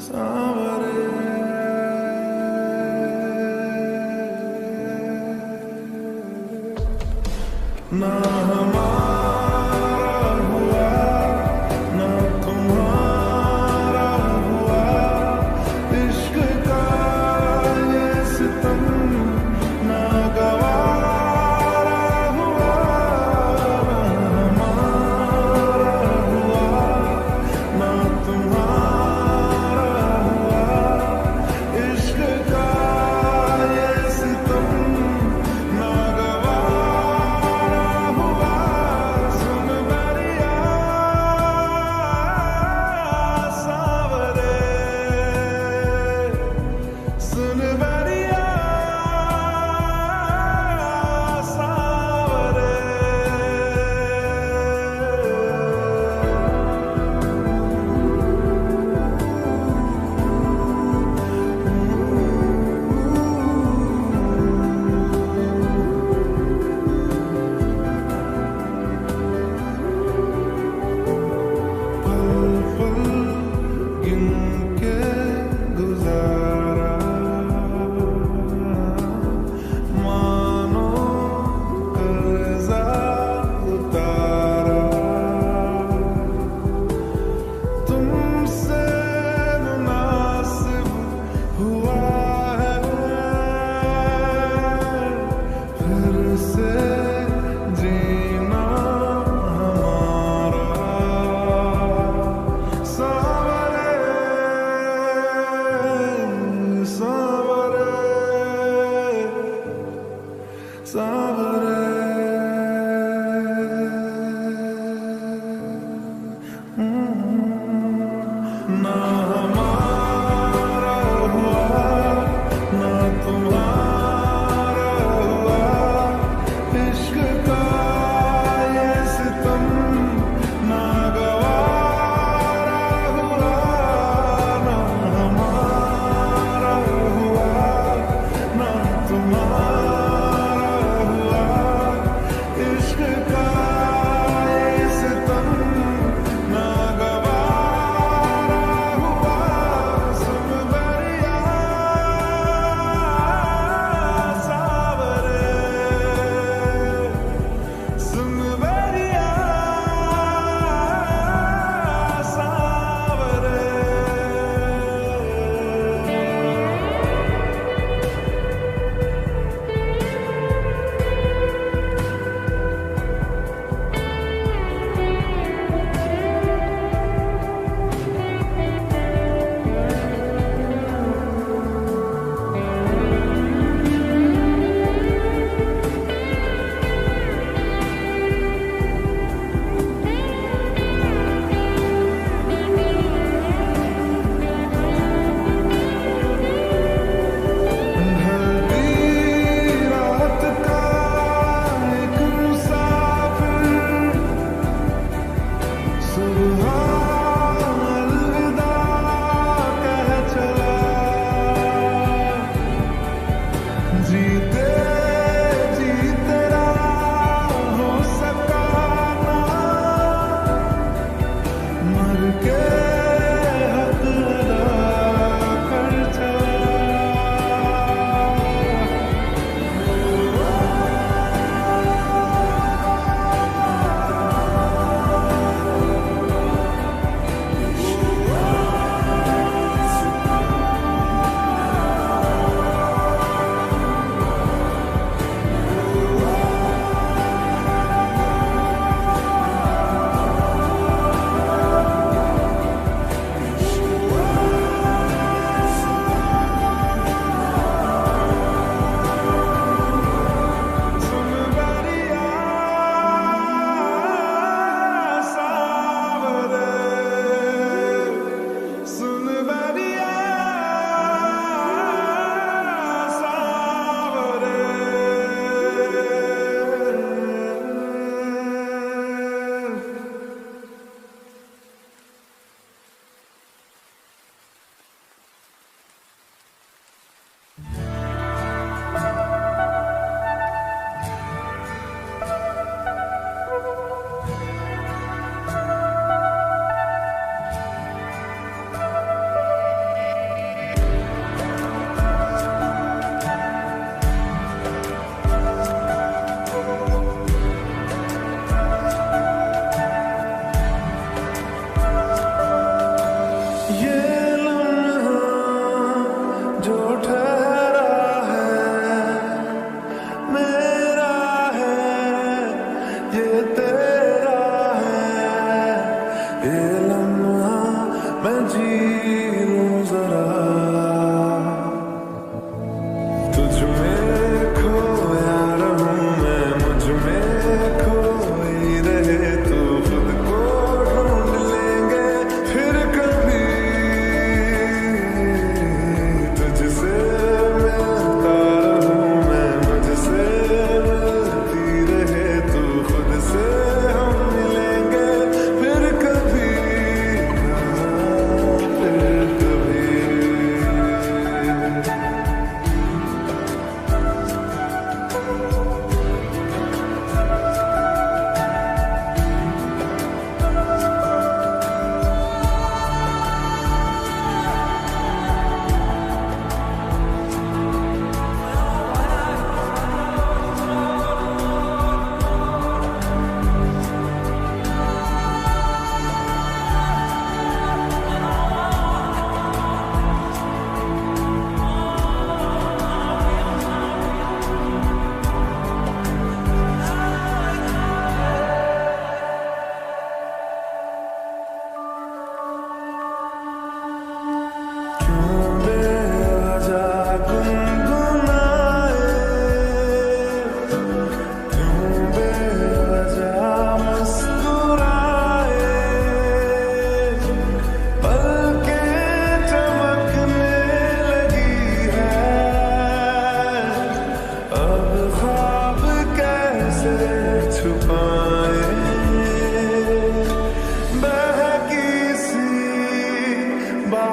सांवरे ना हमारा हुआ ना तुम्हारा हुआ इश्क का ये सितम ना गवारा हुआ ना हमारा हुआ ना तुम्हारा हुआ इश्क का ये सितम ना गवारा हुआ सुन बरिया सांवरे सुन बरिया सांवरे पल पल गिन के गुजारा मानो कर्जा उतारा तुमसे मुनासिब हुआ है फिर से जीना हमारा सांवरे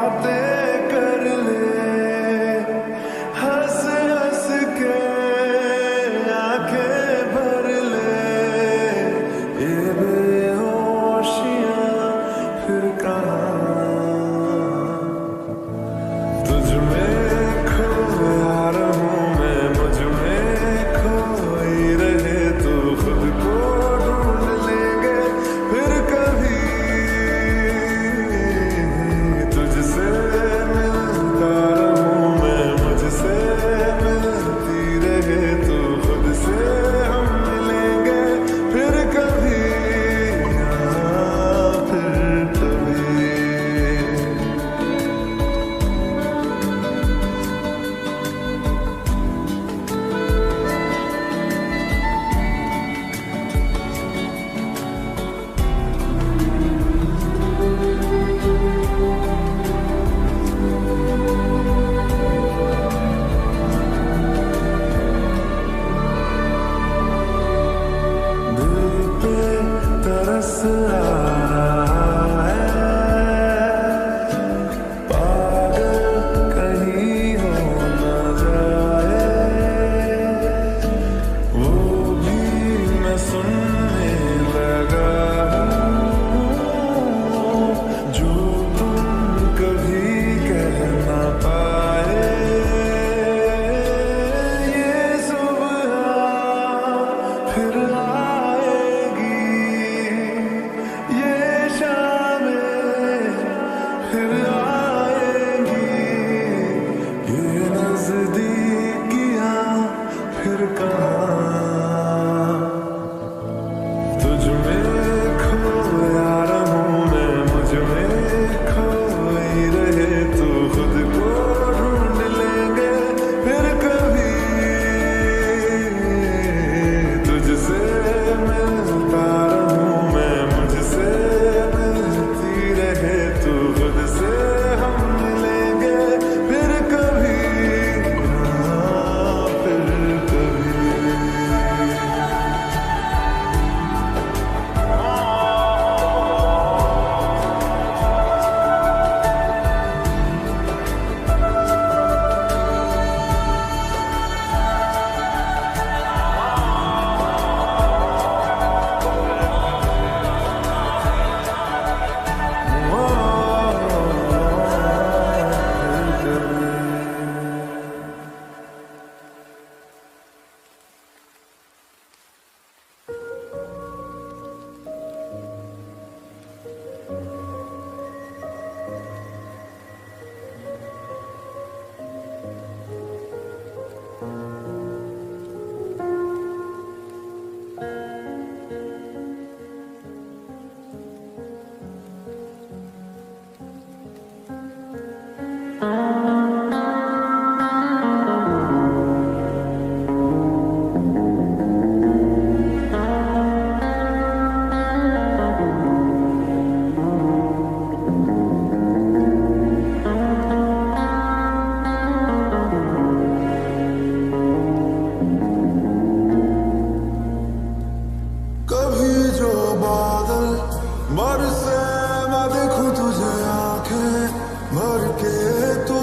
बातें कर ले, हंस हंस के आंखें भर ले, ये बेहोशियां फिर कहाँ। तुझ में खोया रहूं मैं, मुझ में खोई रहे तू, खुद को ढूंढ लेंगे फिर कभी। तुझसे मिलता रहूं मैं, मुझसे मिलती रहे तू, खुद से हम मिलेंगे फिर कभी, हाँ, फिर कभी। दिल पे तरस आ रहा है, पागल कहीं हो न जाए, वो भी मैं सुनने लगा हूँ, जो तुम कभी कह ना पाए। ये सुबह फिर आएगी, ये शामें फिर आएंगी, ये नजदीकियां फिर कहाँ। तुझ में खोया रहूं मैं, मुझ में खोई रहे तू, खुद को ढूंढ लेंगे फिर कभी। तुझसे मिलता रहूं मैं, मुझसे मिलती रहे तू, खुद से हम मिलेंगे फिर कभी, हाँ, फिर कभी। कभी जो बादल बरसे, मैं देखूं तुझे आंखें भर के, तू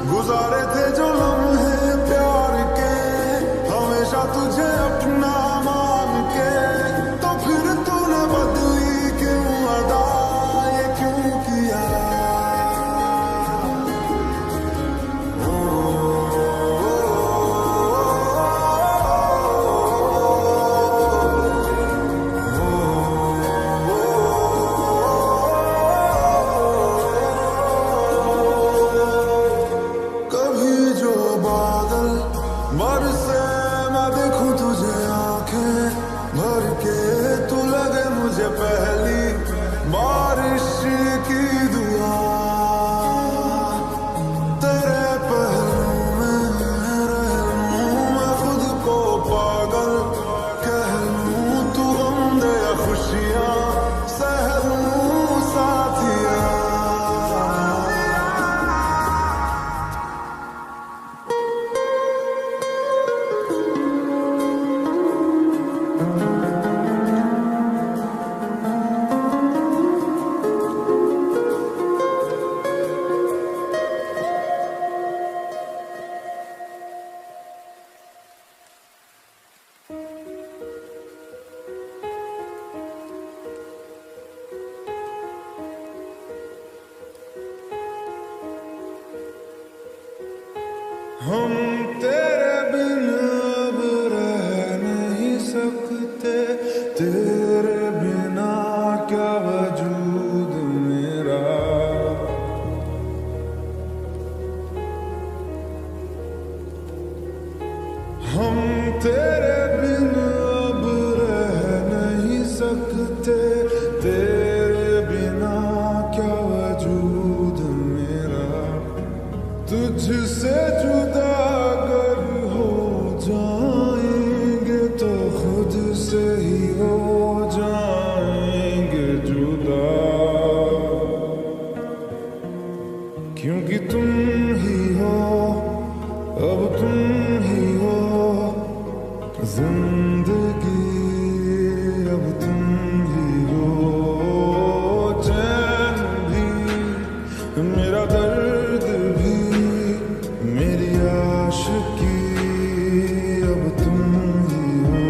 गुजारे थे जो लम्हे प्यार के, हमेशा तुझे अपना मान के, तो फिर तूने बदली क्यों अदा, ये क्यों किया? बरसे मैं देखूं तुझे आंखें भर के, तू लगे मुझे पहली बारिश की दुआ, तेरे पहलू में रह लूं मैं खुद को पागल कह लूं, तू गम दे या खुशियां सह लूं साथिया। हम तेरे बिन अब रह नहीं सकते, तेरे बिना क्या वजूद मेरा। हम तेरे बिन अब रह नहीं सकते, तेरे बिना क्या वजूद मेरा। तुझसे जुदा अगर हो जाएंगे तो खुद से ही हो जाएंगे जुदा, क्योंकि तुम ही हो, अब तुम ही हो जिंदगी, अब तुम ही हो चैन भी, मेरा दर्द भी, मेरी आशिकी, अब तुम ही हो।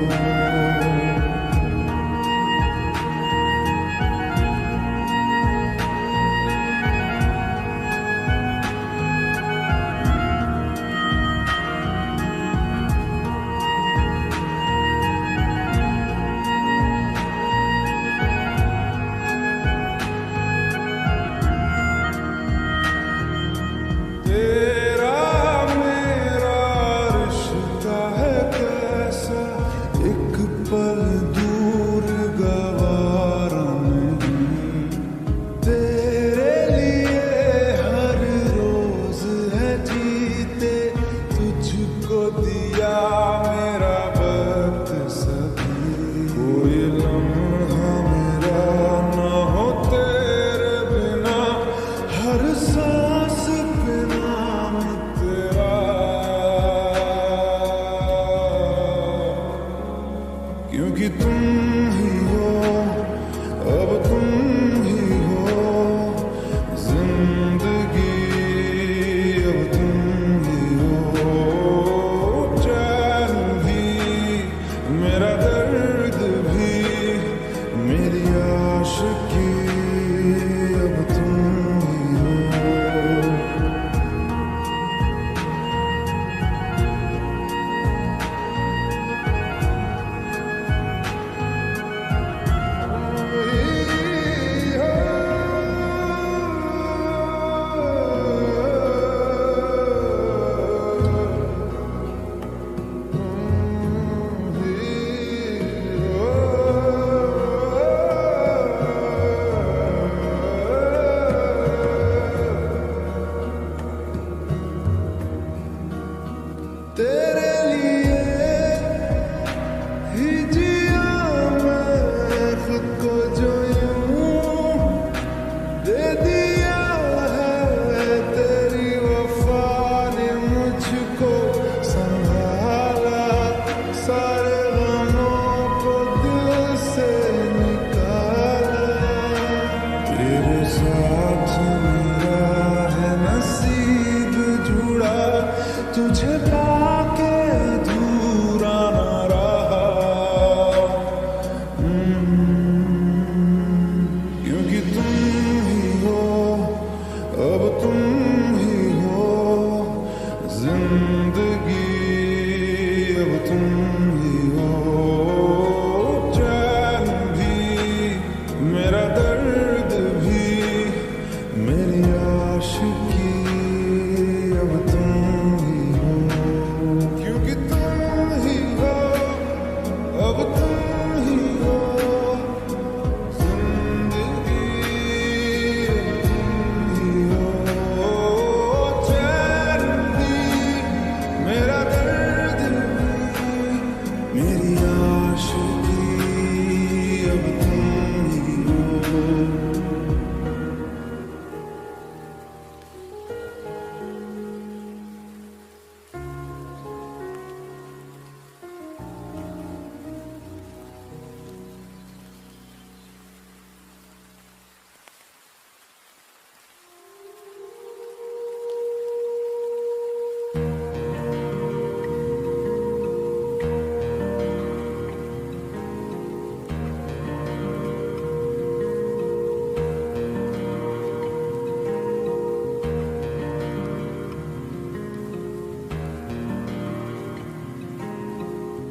पल दूर गवारा नहीं, तेरे लिए हर रोज है जीते, तुझको दिया मेरा वक्त सभी, कोई लम्हा मेरा न हो तेरे बिना, हर सांस पे नाम तेरा, क्योंकि तुम ही हो, अब तुम ही हो जिंदगी, अब तुम ही हो चैन भी, मेरा दर्द भी, मेरी आशिकी, अब तुम ही हो। तेरे लिए ही जिया मैं खुद को, जो यूं दे दिया है तेरी वफा ने मुझको संभाला, सारे गमों को दिल से निकाला, तेरे साथ मेरा है नसीब जुड़ा। जिंदगी अब तुम ही हो, चैन भी मेरा दर्द भी, मेरी आशिकी अब तुम ही हो, क्योंकि तुम ही हो, अब तुम ही हो, जिंदगी अब तुम ही हो, चैन भी मेरा दर्द भी, मेरी आशिकी अब तुम ही हो।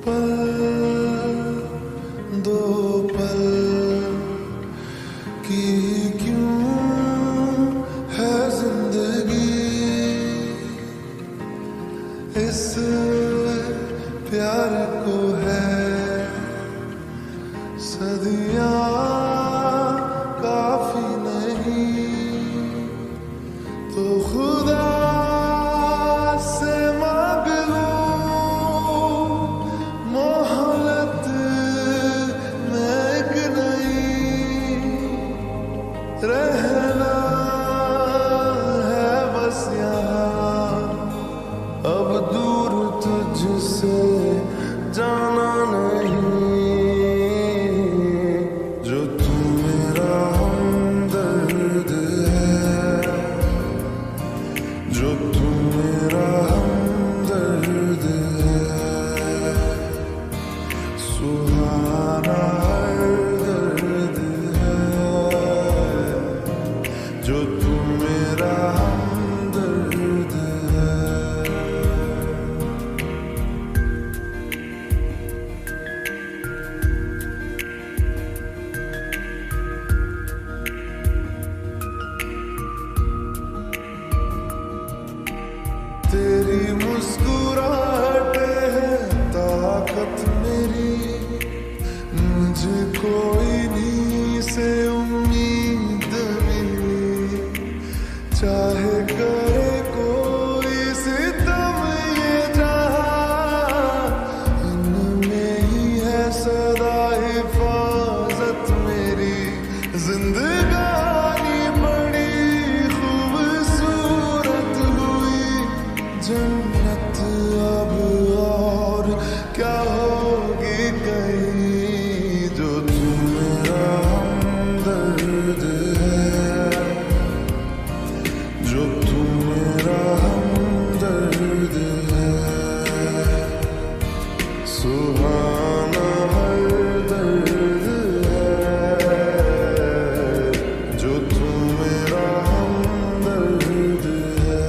पल दो पल की क्यों है जिंदगी, इस प्यार को है सदियां काफी नहीं, तो खुदा से मांग लूं मोहब्बत में एक नई, रहना है बस यहाँ, अब दूर तुझसे जाना नहीं, जो तू मेरा हमदर्द है, जो तू मेरा हमदर्द है, सुहाना हर दर्द है, जो तू मेरा हमदर्द है। तेरी मुस्कुराहट है ताकत मेरी, मुझे कोई नहीं से उम्मीद मिली, चाहे करे कोई सितम ये जहां, इनमें ही है सदा हिफाजत मेरी, जिंदगानी बड़ी खूबसूरत हुई, जन्नत अब और क्या होगी कहीं, जो तू मेरा हमदर्द है, जो तू मेरा हमदर्द है, सुहाना हर दर्द है, जो तू मेरा हमदर्द है।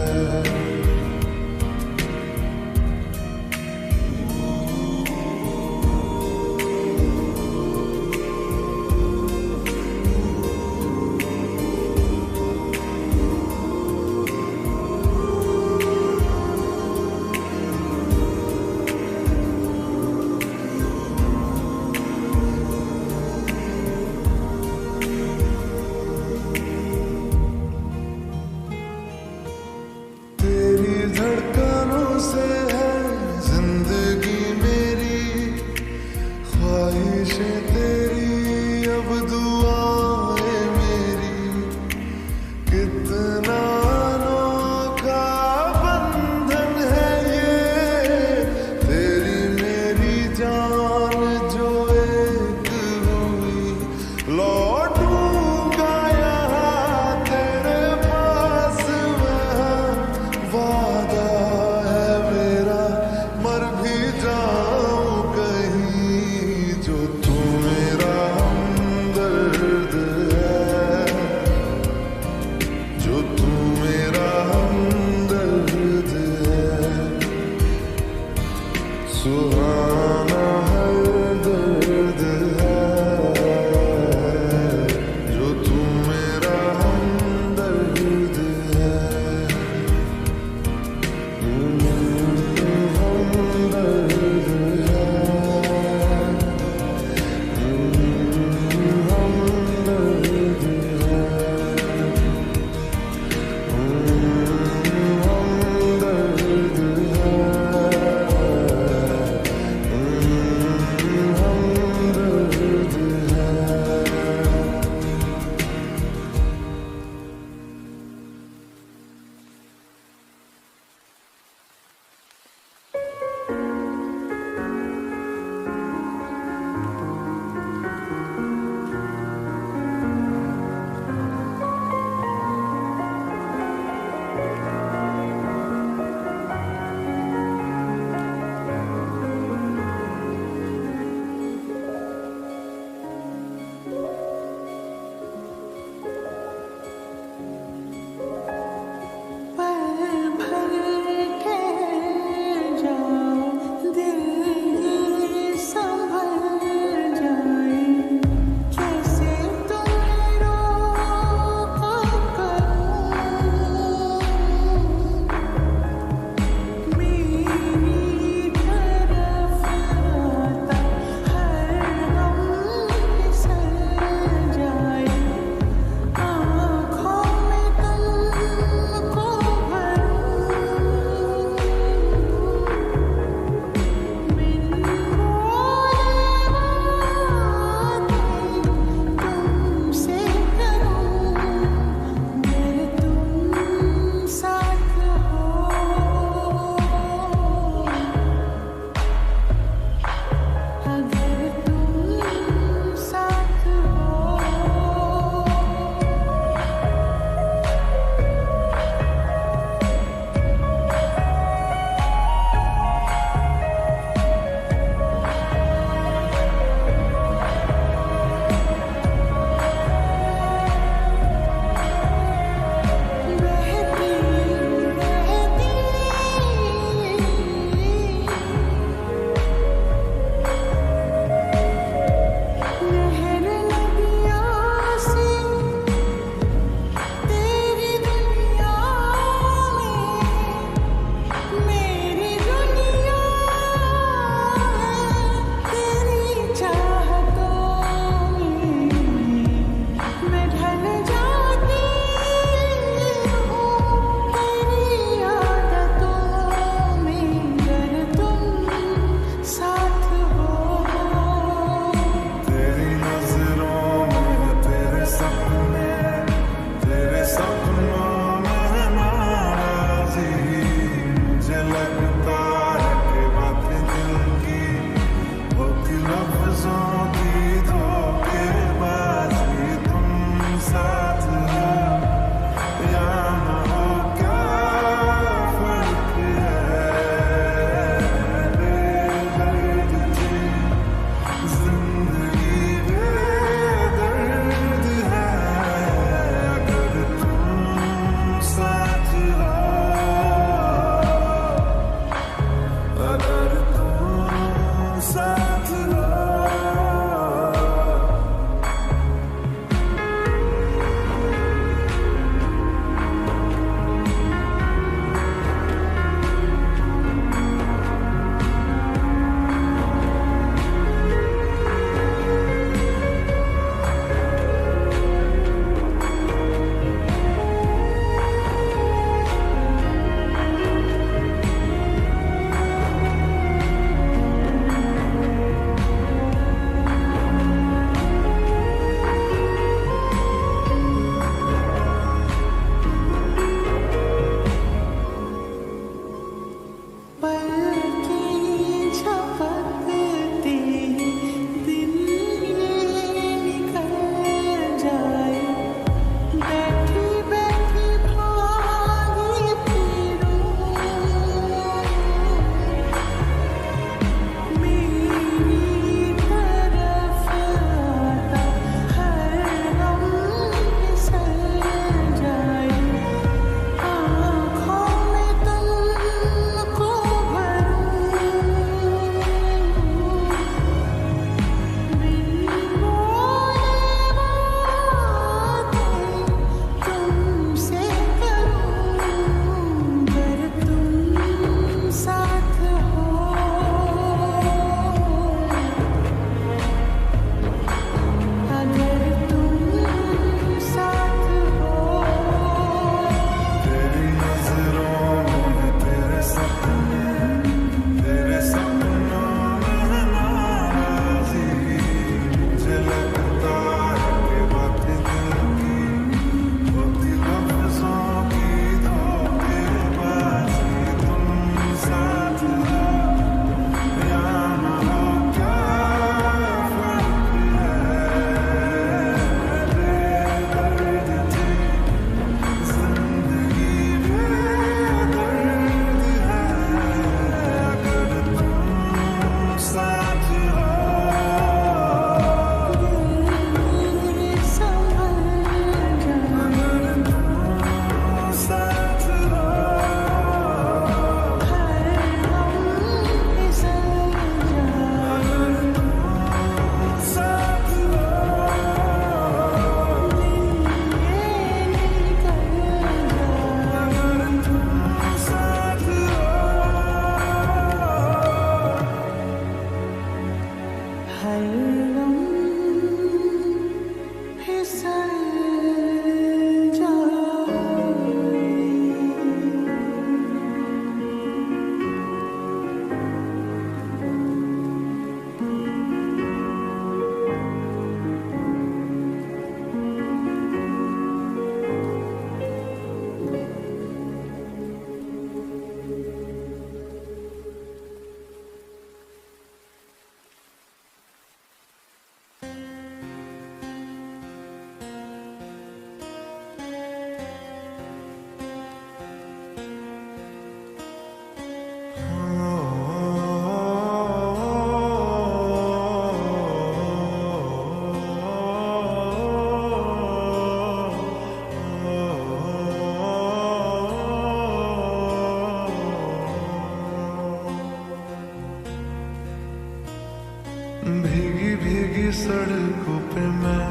भीगी भीगी सड़कों पे मैं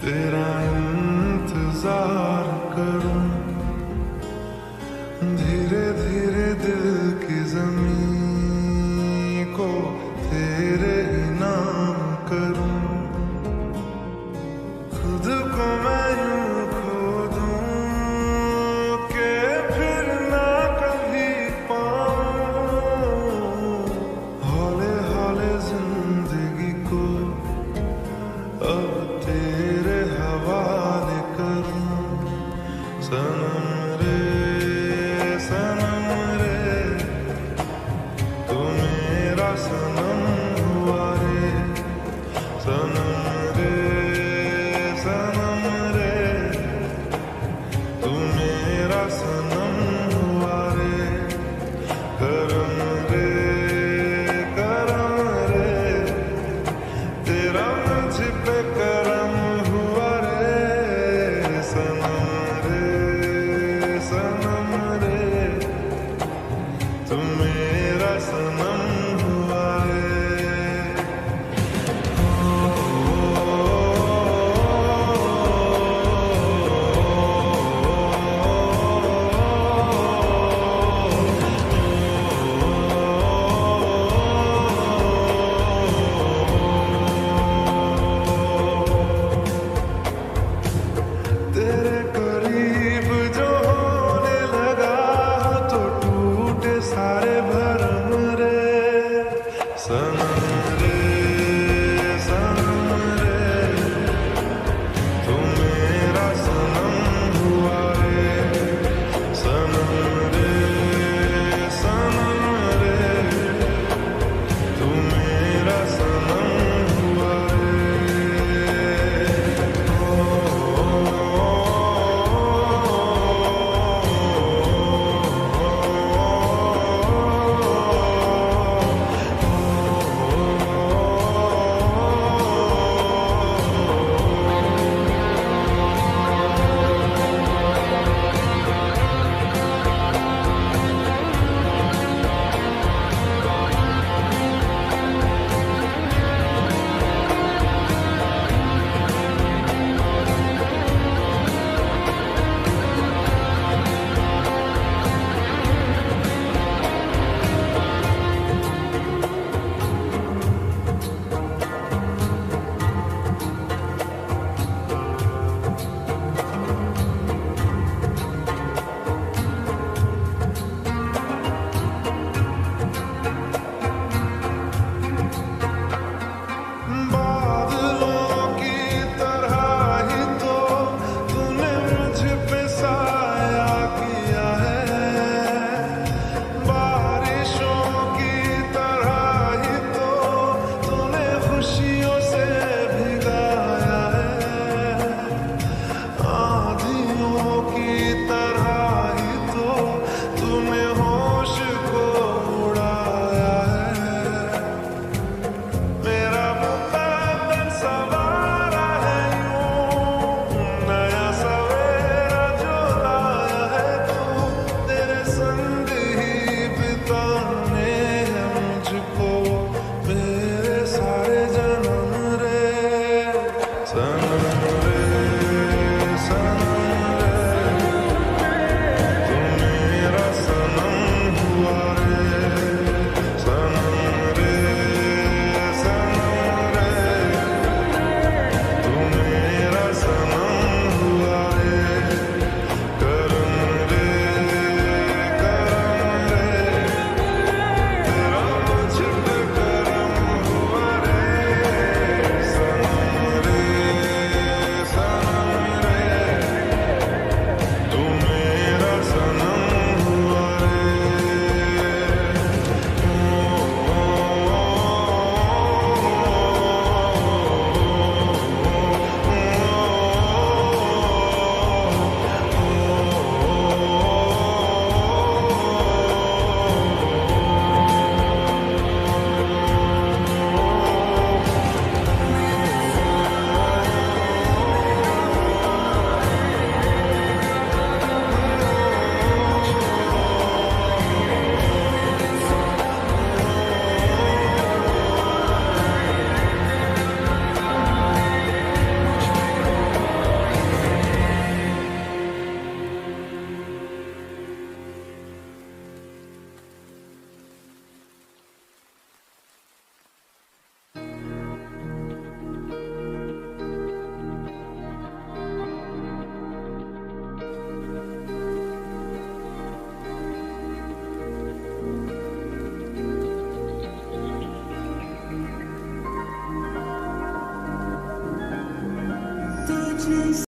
तेरा इंतजार